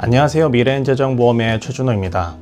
안녕하세요. 미래엔재정보험의 최준호입니다.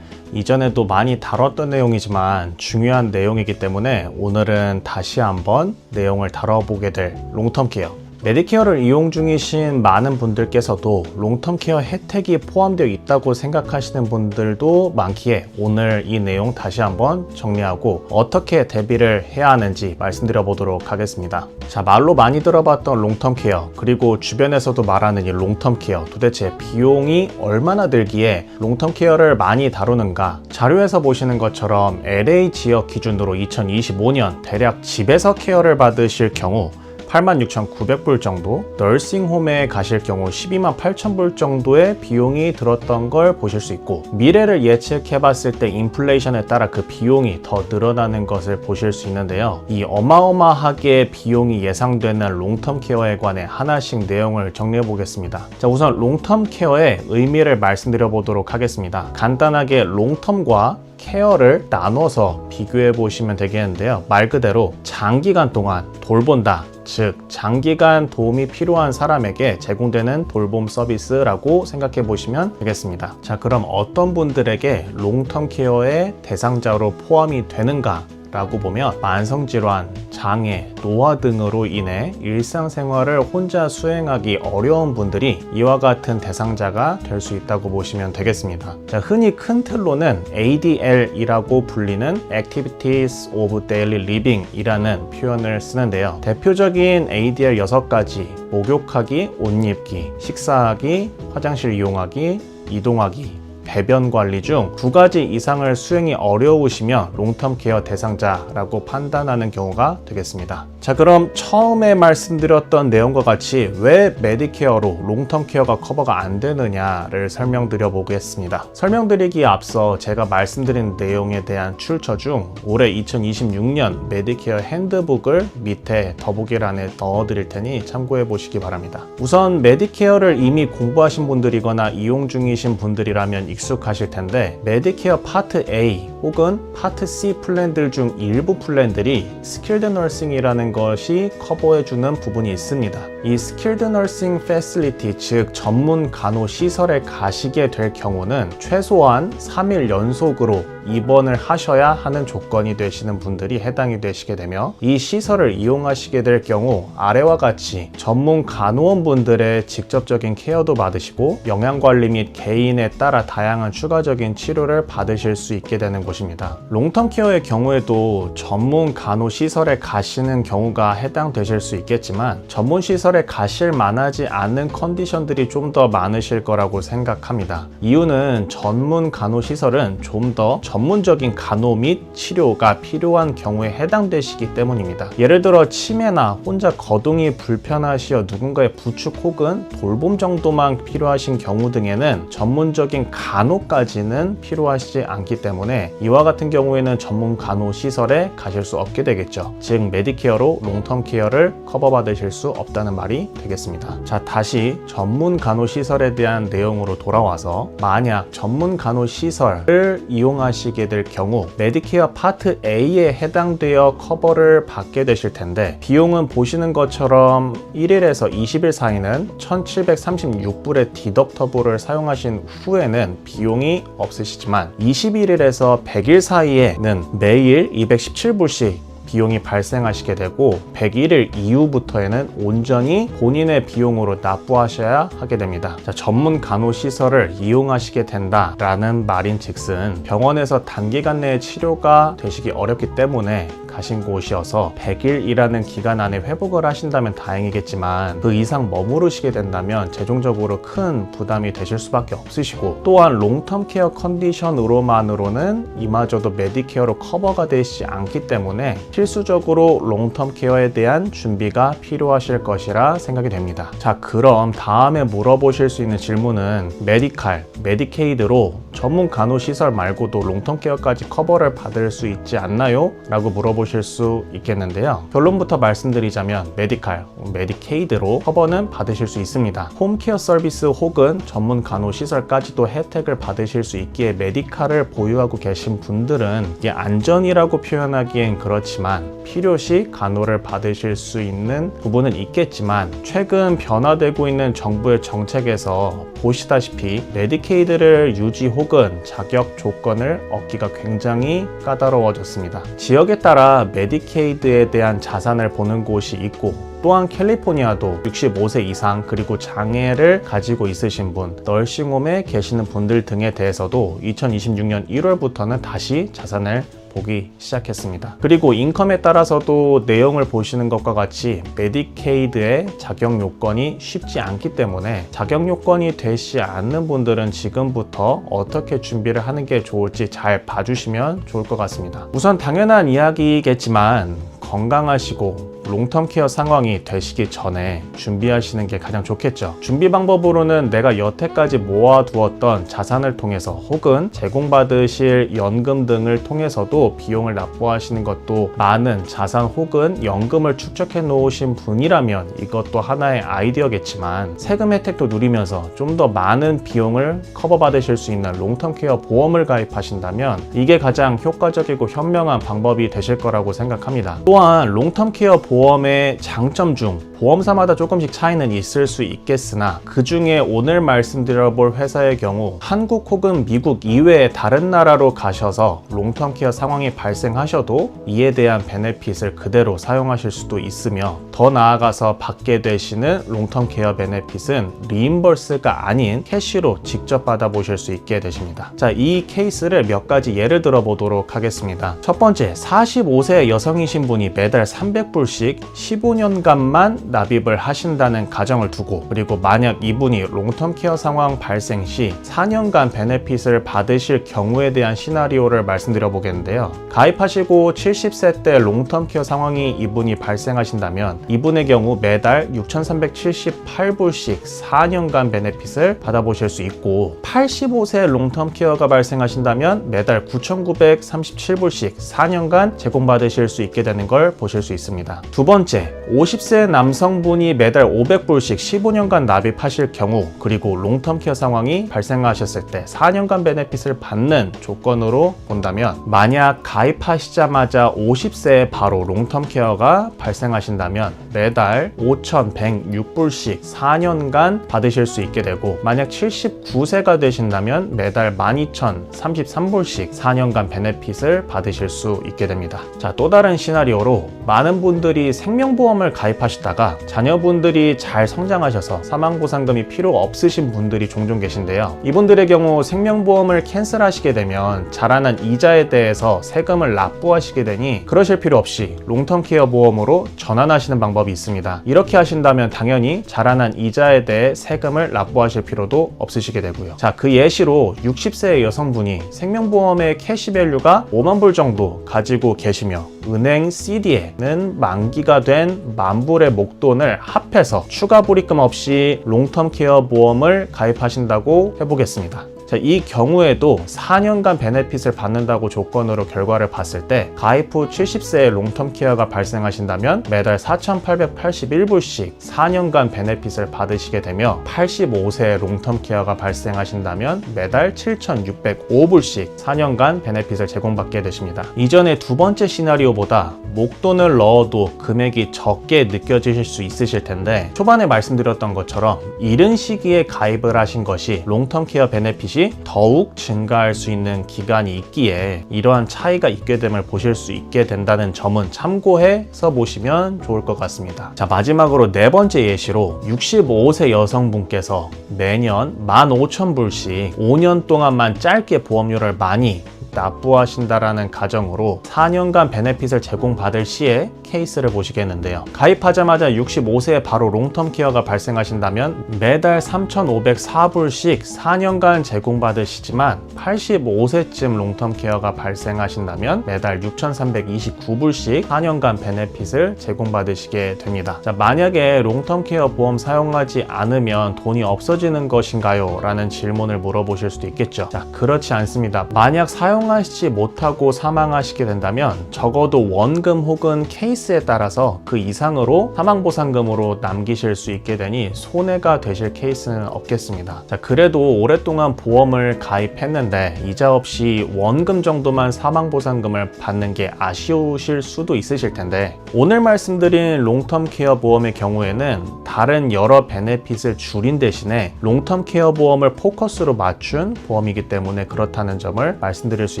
이전에도 많이 다뤘던 내용이지만 중요한 내용이기 때문에 오늘은 다시 한번 내용을 다뤄보게 될 롱텀 케어. 메디케어를 이용 중이신 많은 분들께서도 롱텀 케어 혜택이 포함되어 있다고 생각하시는 분들도 많기에 오늘 이 내용 다시 한번 정리하고 어떻게 대비를 해야 하는지 말씀드려 보도록 하겠습니다. 자, 말로 많이 들어봤던 롱텀 케어, 그리고 주변에서도 말하는 이 롱텀 케어, 도대체 비용이 얼마나 들기에 롱텀 케어를 많이 다루는가? 자료에서 보시는 것처럼 LA 지역 기준으로 2025년 대략 집에서 케어를 받으실 경우 86,900불 정도, 널싱홈에 가실 경우 128,000불 정도의 비용이 들었던 걸 보실 수 있고, 미래를 예측해 봤을 때 인플레이션에 따라 그 비용이 더 늘어나는 것을 보실 수 있는데요. 이 어마어마하게 비용이 예상되는 롱텀 케어에 관해 하나씩 내용을 정리해 보겠습니다. 자, 우선 롱텀 케어의 의미를 말씀드려 보도록 하겠습니다. 간단하게 롱텀과 케어를 나눠서 비교해 보시면 되겠는데요. 말 그대로 장기간 동안 돌본다, 즉 장기간 도움이 필요한 사람에게 제공되는 돌봄 서비스라고 생각해 보시면 되겠습니다. 자, 그럼 어떤 분들에게 롱텀 케어의 대상자로 포함이 되는가 라고 보면, 만성질환, 장애, 노화 등으로 인해 일상생활을 혼자 수행하기 어려운 분들이 이와 같은 대상자가 될 수 있다고 보시면 되겠습니다. 자, 흔히 큰 틀로는 ADL이라고 불리는 Activities of Daily Living 이라는 표현을 쓰는데요. 대표적인 ADL 6가지, 목욕하기, 옷 입기, 식사하기, 화장실 이용하기, 이동하기, 배변 관리 중 2가지 이상을 수행이 어려우시면 롱텀 케어 대상자라고 판단하는 경우가 되겠습니다. 자, 그럼 처음에 말씀드렸던 내용과 같이 왜 메디케어로 롱텀 케어가 커버가 안 되느냐를 설명드려 보겠습니다. 설명드리기에 앞서 제가 말씀드린 내용에 대한 출처 중 올해 2026년 메디케어 핸드북을 밑에 더보기란에 넣어 드릴 테니 참고해 보시기 바랍니다. 우선 메디케어를 이미 공부하신 분들이거나 이용 중이신 분들이라면 익숙하실 텐데, 메디케어 파트 A 혹은 파트 C 플랜들 중 일부 플랜들이 스킬드 너싱이라는 것이 커버해주는 부분이 있습니다. 이 스킬드 너싱 패실리티, 즉 전문 간호 시설에 가시게 될 경우는 최소한 3일 연속으로 입원을 하셔야 하는 조건이 되시는 분들이 해당이 되시게 되며, 이 시설을 이용하시게 될 경우 아래와 같이 전문 간호원 분들의 직접적인 케어도 받으시고 영양관리 및 개인에 따라 다양한 추가적인 치료를 받으실 수 있게 되는 곳입니다. 롱텀 케어의 경우에도 전문 간호 시설에 가시는 경우가 해당되실 수 있겠지만, 전문 시설에 가실 만하지 않은 컨디션들이 좀 더 많으실 거라고 생각합니다. 이유는 전문 간호 시설은 좀 더 전문적인 간호 및 치료가 필요한 경우에 해당되시기 때문입니다. 예를 들어 치매나 혼자 거동이 불편하시어 누군가의 부축 혹은 돌봄 정도만 필요하신 경우 등에는 전문적인 간호까지는 필요하시지 않기 때문에 이와 같은 경우에는 전문 간호 시설에 가실 수 없게 되겠죠. 즉 메디케어로 롱텀 케어를 커버받으실 수 없다는 말이 되겠습니다. 자, 다시 전문 간호 시설에 대한 내용으로 돌아와서, 만약 전문 간호 시설을 이용하시게 될 경우 메디케어 파트 A에 해당되어 커버를 받게 되실 텐데, 비용은 보시는 것처럼 1일에서 20일 사이는 1,736불의 디덕터블을 사용하신 후에는 비용이 없으시지만, 21일에서 100일 사이에는 매일 217불씩 비용이 발생하시게 되고, 101일 이후부터에는 온전히 본인의 비용으로 납부하셔야 하게 됩니다. 자, 전문 간호 시설을 이용하시게 된다라는 말인 즉슨 병원에서 단기간 내에 치료가 되시기 어렵기 때문에 가신 곳이어서 100일이라는 기간 안에 회복을 하신다면 다행이겠지만, 그 이상 머무르시게 된다면 최종적으로 큰 부담이 되실 수밖에 없으시고, 또한 롱텀 케어 컨디션으로만으로는 이마저도 메디케어로 커버가 되지 않기 때문에 필수적으로 롱텀 케어에 대한 준비가 필요하실 것이라 생각이 됩니다. 자, 그럼 다음에 물어보실 수 있는 질문은 메디칼, 메디케이드로 전문 간호 시설 말고도 롱텀 케어까지 커버를 받을 수 있지 않나요? 라고 물어보실 받아보실 수 있겠는데요. 결론부터 말씀드리자면 메디칼, 메디케이드로 커버는 받으실 수 있습니다. 홈케어 서비스 혹은 전문 간호시설까지도 혜택을 받으실 수 있기에 메디칼을 보유하고 계신 분들은 이게 안전이라고 표현하기엔 그렇지만 필요시 간호를 받으실 수 있는 부분은 있겠지만 최근 변화되고 있는 정부의 정책에서 보시다시피 메디케이드를 유지 혹은 자격 조건을 얻기가 굉장히 까다로워졌습니다. 지역에 따라 메디케이드에 대한 자산을 보는 곳이 있고 또한 캘리포니아도 65세 이상 그리고 장애를 가지고 있으신 분, 널싱홈에 계시는 분들 등에 대해서도 2026년 1월부터는 다시 자산을 보기 시작했습니다. 그리고 인컴에 따라서도 내용을 보시는 것과 같이 메디케이드의 자격 요건이 쉽지 않기 때문에 자격 요건이 되지 않는 분들은 지금부터 어떻게 준비를 하는 게 좋을지 잘 봐주시면 좋을 것 같습니다. 우선 당연한 이야기겠지만 건강하시고 롱텀 케어 상황이 되시기 전에 준비하시는 게 가장 좋겠죠. 준비 방법으로는 내가 여태까지 모아두었던 자산을 통해서 혹은 제공받으실 연금 등을 통해서도 비용을 납부하시는 것도 많은 자산 혹은 연금을 축적해 놓으신 분이라면 이것도 하나의 아이디어겠지만 세금 혜택도 누리면서 좀 더 많은 비용을 커버받으실 수 있는 롱텀 케어 보험을 가입하신다면 이게 가장 효과적이고 현명한 방법이 되실 거라고 생각합니다. 또한 롱텀 케어 보험의 장점 중 보험사마다 조금씩 차이는 있을 수 있겠으나 그 중에 오늘 말씀드려볼 회사의 경우 한국 혹은 미국 이외의 다른 나라로 가셔서 롱텀 케어 상황이 발생하셔도 이에 대한 베네핏을 그대로 사용하실 수도 있으며 더 나아가서 받게 되시는 롱텀 케어 베네핏은 리임버스가 아닌 캐시로 직접 받아보실 수 있게 되십니다. 자, 이 케이스를 몇 가지 예를 들어 보도록 하겠습니다. 첫 번째, 45세 여성이신 분이 매달 300불씩 15년간만 납입을 하신다는 가정을 두고 그리고 만약 이분이 롱텀 케어 상황 발생 시 4년간 베네핏을 받으실 경우에 대한 시나리오를 말씀드려 보겠는데요. 가입하시고 70세 때 롱텀 케어 상황이 이분이 발생하신다면 이분의 경우 매달 6,378불씩 4년간 베네핏을 받아보실 수 있고 85세 롱텀 케어가 발생하신다면 매달 9,937불씩 4년간 제공받으실 수 있게 되는 걸 보실 수 있습니다. 두 번째, 50세 남성분이 매달 500불씩 15년간 납입하실 경우 그리고 롱텀 케어 상황이 발생하셨을 때 4년간 베네핏을 받는 조건으로 본다면 만약 가입하시자마자 50세에 바로 롱텀 케어가 발생하신다면 매달 5,106불씩 4년간 받으실 수 있게 되고 만약 79세가 되신다면 매달 12,033불씩 4년간 베네핏을 받으실 수 있게 됩니다. 자, 또 다른 시나리오로 많은 분들이 생명보험을 가입하시다가 자녀분들이 잘 성장하셔서 사망보상금이 필요 없으신 분들이 종종 계신데요. 이분들의 경우 생명보험을 캔슬하시게 되면 자라난 이자에 대해서 세금을 납부하시게 되니 그러실 필요 없이 롱텀 케어 보험으로 전환하시는 방법이 있습니다. 이렇게 하신다면 당연히 자라난 이자에 대해 세금을 납부하실 필요도 없으시게 되고요. 자, 그 예시로 60세의 여성분이 생명보험의 캐시밸류가 5만 불 정도 가지고 계시며 은행 CD에는 만기가 된 10,000불의 목돈을 합해서 추가 불입금 없이 롱텀 케어 보험을 가입하신다고 해보겠습니다. 자, 이 경우에도 4년간 베네핏을 받는다고 조건으로 결과를 봤을 때 가입 후 70세의 롱텀 케어가 발생하신다면 매달 4,881불씩 4년간 베네핏을 받으시게 되며 85세의 롱텀 케어가 발생하신다면 매달 7,605불씩 4년간 베네핏을 제공받게 되십니다. 이전의 두 번째 시나리오보다 목돈을 넣어도 금액이 적게 느껴지실 수 있으실 텐데 초반에 말씀드렸던 것처럼 이른 시기에 가입을 하신 것이 롱텀 케어 베네핏이 더욱 증가할 수 있는 기간이 있기에 이러한 차이가 있게 됨을 보실 수 있게 된다는 점은 참고해서 보시면 좋을 것 같습니다. 자, 마지막으로 네 번째 예시로 65세 여성분께서 매년 15,000불씩 5년 동안만 짧게 보험료를 많이 납부하신다라는 가정으로 4년간 베네핏을 제공받을 시에 케이스를 보시겠는데요. 가입하자마자 65세에 바로 롱텀 케어가 발생하신다면 매달 3,504불씩 4년간 제공받으시지만 85세쯤 롱텀 케어가 발생하신다면 매달 6,329불씩 4년간 베네핏을 제공받으시게 됩니다. 자, 만약에 롱텀 케어 보험 사용하지 않으면 돈이 없어지는 것인가요? 라는 질문을 물어보실 수도 있겠죠. 자, 그렇지 않습니다. 만약 사용하시지 못하고 사망하시게 된다면 적어도 원금 혹은 케이스에 따라서 그 이상으로 사망보상금으로 남기실 수 있게 되니 손해가 되실 케이스는 없겠습니다. 자, 그래도 오랫동안 보험을 가입했는데 이자 없이 원금 정도만 사망보상금을 받는 게 아쉬우실 수도 있으실 텐데, 오늘 말씀드린 롱텀 케어 보험의 경우에는 다른 여러 베네핏을 줄인 대신에 롱텀 케어 보험을 포커스로 맞춘 보험이기 때문에 그렇다는 점을 말씀드릴 수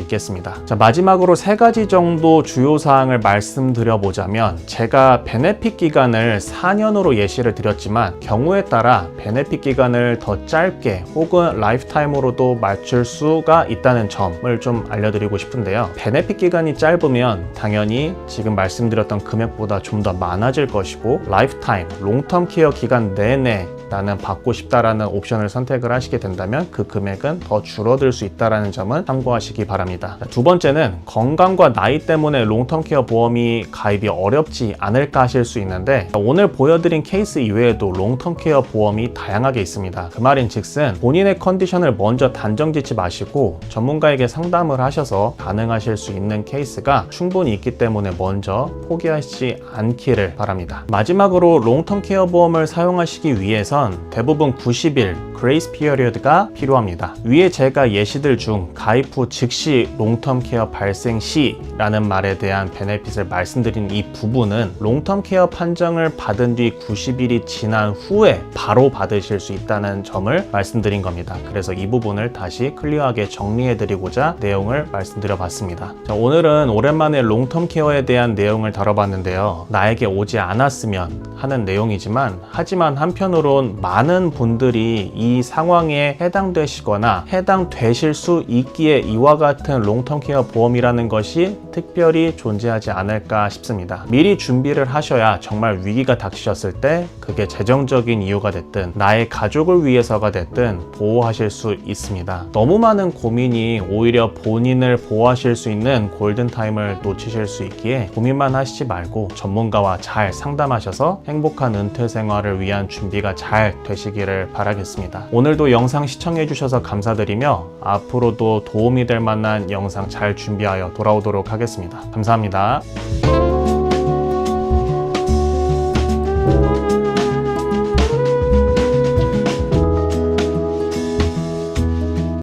있겠습니다. 자, 마지막으로 3가지 정도 주요 사항을 말씀드려 보자면, 제가 베네핏 기간을 4년으로 예시를 드렸지만 경우에 따라 베네핏 기간을 더 짧게 혹은 라이프타임으로도 맞출 수가 있다는 점을 좀 알려드리고 싶은데요. 베네핏 기간이 짧으면 당연히 지금 말씀드렸던 금액보다 좀 더 많아질 것이고, 라이프타임, 롱텀 케어 기간 내내 나는 받고 싶다라는 옵션을 선택을 하시게 된다면 그 금액은 더 줄어들 수 있다는 점은 참고하시기 바랍니다. 두 번째는 건강과 나이 때문에 롱텀 케어 보험이 가입이 어렵지 않을까 하실 수 있는데, 오늘 보여드린 케이스 이외에도 롱텀 케어 보험이 다양하게 있습니다. 그 말인 즉슨 본인의 컨디션을 먼저 단정 짓지 마시고 전문가에게 상담을 하셔서 가능하실 수 있는 케이스가 충분히 있기 때문에 먼저 포기하시지 않기를 바랍니다. 마지막으로 롱텀 케어 보험을 사용하시기 위해선 대부분 90일 그레이스 피어리어드가 필요합니다. 위에 제가 예시들 중 가입 후 즉시 롱텀 케어 발생 시라는 말에 대한 베네핏을 말씀드린 이 부분은 롱텀 케어 판정을 받은 뒤 90일이 지난 후에 바로 받으실 수 있다는 점을 말씀드린 겁니다. 그래서 이 부분을 다시 클리어하게 정리해 드리고자 내용을 말씀드려 봤습니다. 자, 오늘은 오랜만에 롱텀 케어에 대한 내용을 다뤄봤는데요. 나에게 오지 않았으면 하는 내용이지만, 하지만 한편으론 많은 분들이 이 상황에 해당되시거나 해당되실 수 있기에 이와 같은 롱텀 케어 보험이라는 것이 특별히 존재하지 않을까 싶습니다. 미리 준비를 하셔야 정말 위기가 닥치셨을 때 그게 재정적인 이유가 됐든 나의 가족을 위해서가 됐든 보호하실 수 있습니다. 너무 많은 고민이 오히려 본인을 보호하실 수 있는 골든타임을 놓치실 수 있기에 고민만 하시지 말고 전문가와 잘 상담하셔서 행복한 은퇴 생활을 위한 준비가 잘 되시기를 바라겠습니다. 오늘도 영상 시청해 주셔서 감사드리며 앞으로도 도움이 될 만한 영상 잘 준비하여 돌아오도록 하겠습니다. 감사합니다.